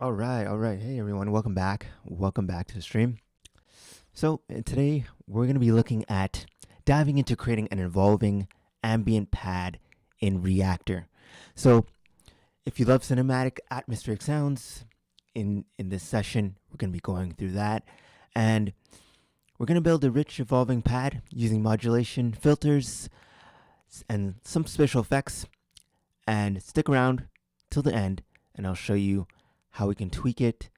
All right, all right. Hey everyone, welcome back. Welcome back to the stream. So today we're going to be looking at diving into creating an evolving ambient pad in Reaktor. So if you love cinematic atmospheric sounds, in this session we're going to be going through that, and we're going to build a rich evolving pad using modulation, filters, and some special effects. And stick around till the end, and I'll show you how we can tweak it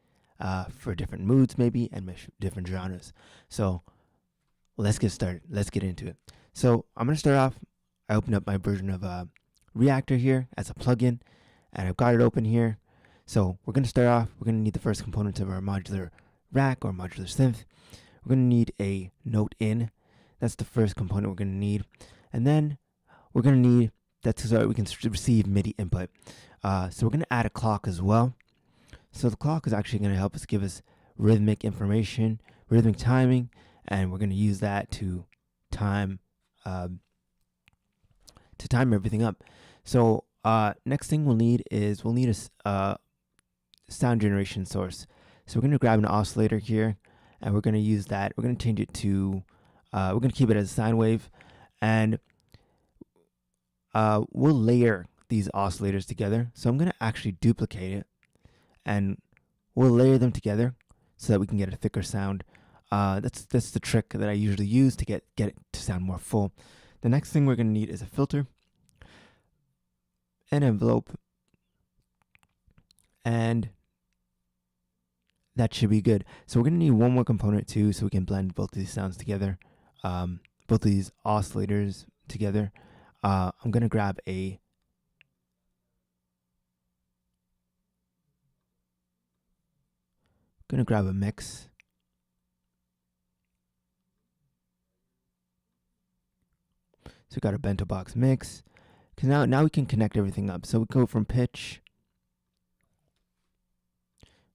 for different moods, maybe, and different genres. So let's get started. Let's get into it. So I'm going to start off. I opened up my version of Reaktor here as a plugin, and I've got it open here. So we're going to start off. We're going to need the first components of our modular rack or modular synth. We're going to need a note in. That's the first component we're going to need. And then we're going to need, that's so that we can receive MIDI input. So we're going to add a clock as well. So the clock is actually going to help us give us rhythmic information, rhythmic timing, and we're going to use that to time everything up. So next thing we'll need a sound generation source. So we're going to grab an oscillator here, and we're going to use that. We're going to change it to, we're going to keep it as a sine wave, and we'll layer these oscillators together. So I'm going to actually duplicate it, and we'll layer them together so that we can get a thicker sound. That's the trick that I usually use to get it to sound more full. The next thing we're going to need is a filter, an envelope, and that should be good. So we're going to need one more component too, so we can blend both of these sounds together, both of these oscillators together. I'm going to grab a mix. So we got a bento box mix. Because now we can connect everything up. So we go from pitch.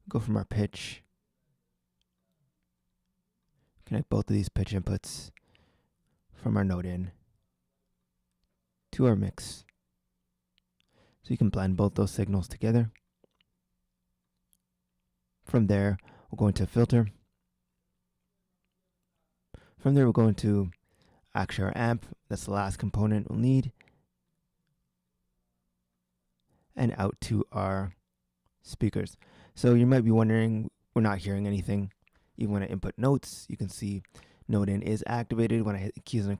Go from our pitch. Connect both of these pitch inputs from our note in to our mix. So you can blend both those signals together. From there, we'll go into filter. From there, we'll go into actually our amp. That's the last component we'll need. And out to our speakers. So you might be wondering, we're not hearing anything. Even when I input notes, you can see note in is activated. When I hit the keys on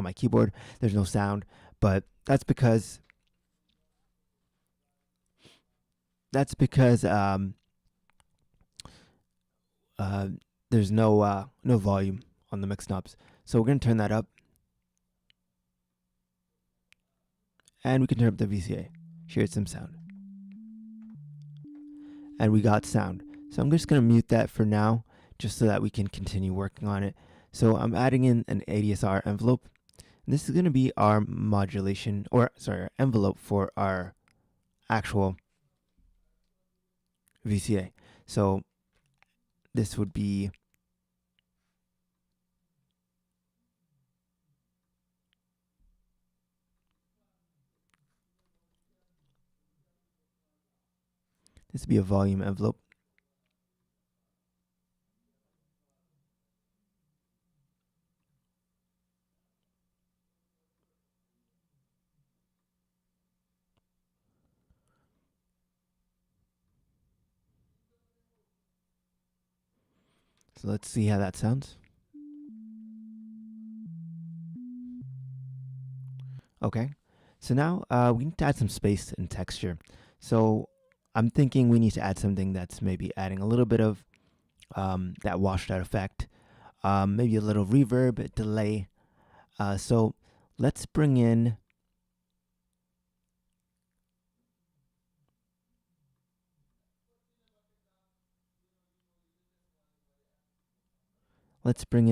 my keyboard, there's no sound. But that's because there's no volume on the mix knobs. So we're going to turn that up. And we can turn up the VCA. Hear some sound. And we got sound. So I'm just going to mute that for now, just so that we can continue working on it. So I'm adding in an ADSR envelope. And this is going to be our modulation, our envelope for our actual VCA. So this would be a volume envelope. So let's see how that sounds. Okay, so now we need to add some space and texture. So I'm thinking we need to add something that's maybe adding a little bit of that washed out effect, maybe a little reverb, delay. So let's bring in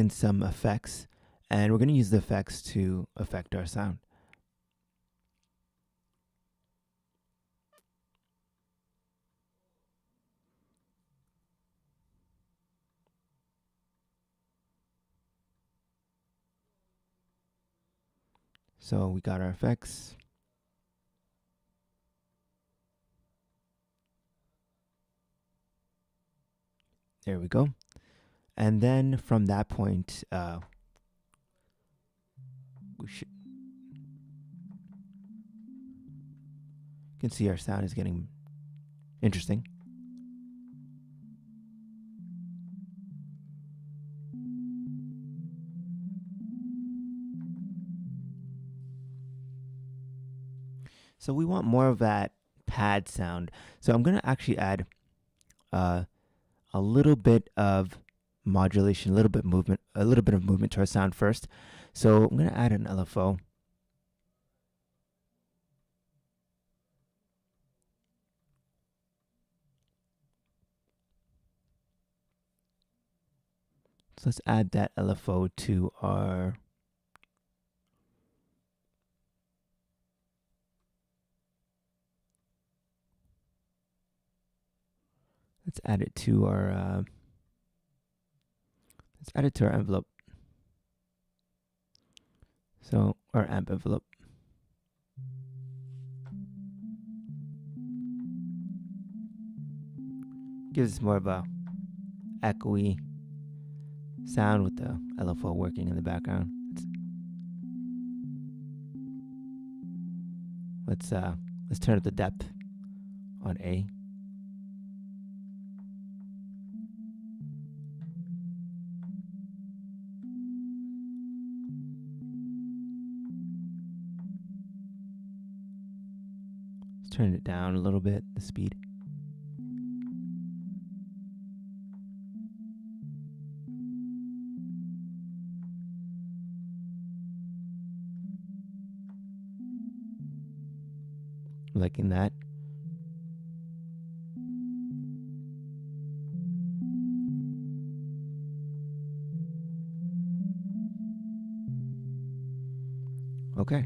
some effects, and we're going to use the effects to affect our sound. So we got our effects. There we go. And then from that point, we should, you can see our sound is getting interesting. So we want more of that pad sound. So I'm going to actually add a little bit of modulation, a little bit of movement to our sound first. So I'm going to add an LFO. So let's add that LFO to our let's add it to our envelope. So our amp envelope. Gives us more of a echoey sound with the LFO working in the background. Let's turn up the depth on A. Let's turn it down a little bit, the speed. Liking that. Okay.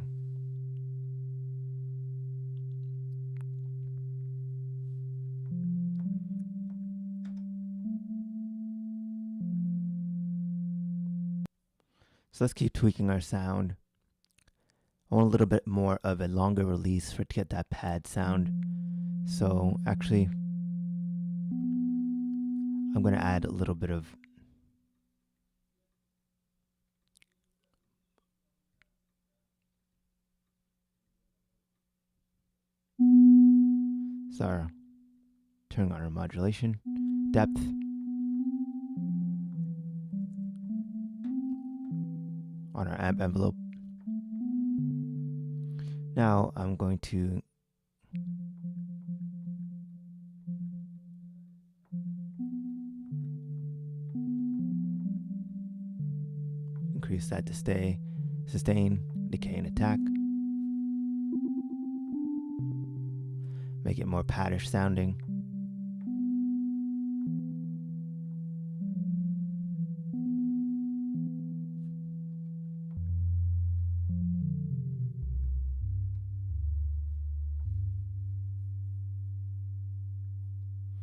So let's keep tweaking our sound. I want a little bit more of a longer release to get that pad sound. So actually, I'm going to add a little bit of turning on our modulation, depth. On our amp envelope. Now I'm going to increase that to sustain, decay, and attack. Make it more paddish sounding.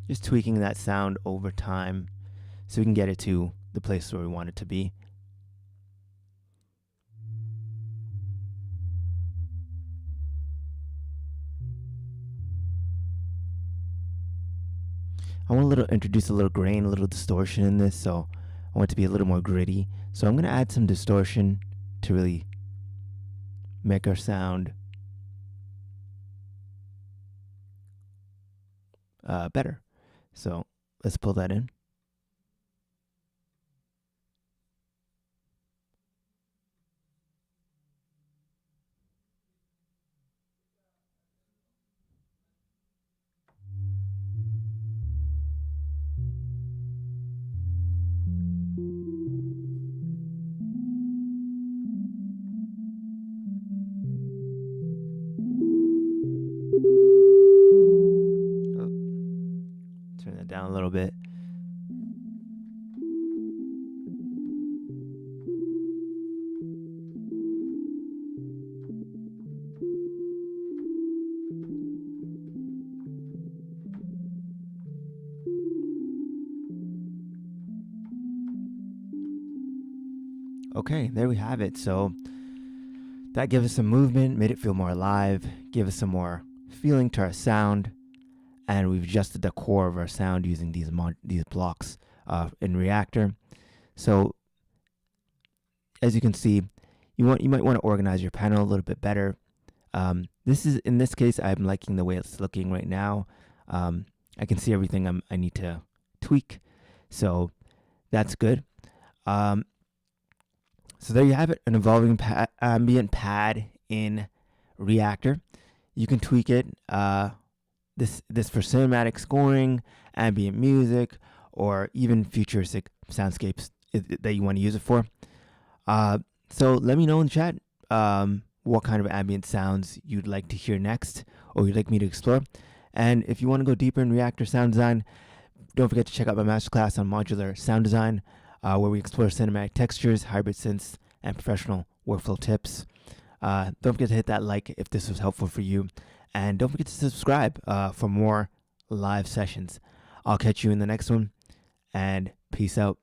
Just tweaking that sound over time so we can get it to the place where we want it to be. I want to introduce a little grain, a little distortion in this, so I want it to be a little more gritty. So I'm going to add some distortion to really make our sound better. So let's pull that in. Turn that down a little bit. Okay, there we have it. So that gave us some movement, made it feel more alive, gave us some more feeling to our sound, and we've adjusted the core of our sound using these blocks in Reaktor. So as you can see, you might want to organize your panel a little bit better. In this case, I'm liking the way it's looking right now. I can see everything I need to tweak, so that's good. So there you have it, an evolving ambient pad in Reaktor. You can tweak it. This for cinematic scoring, ambient music, or even futuristic soundscapes that you want to use it for. So let me know in the chat what kind of ambient sounds you'd like to hear next, or you'd like me to explore. And if you want to go deeper in Reaktor sound design, don't forget to check out my masterclass on modular sound design, where we explore cinematic textures, hybrid synths, and professional workflow tips. Don't forget to hit that like if this was helpful for you. And don't forget to subscribe for more live sessions. I'll catch you in the next one, and peace out.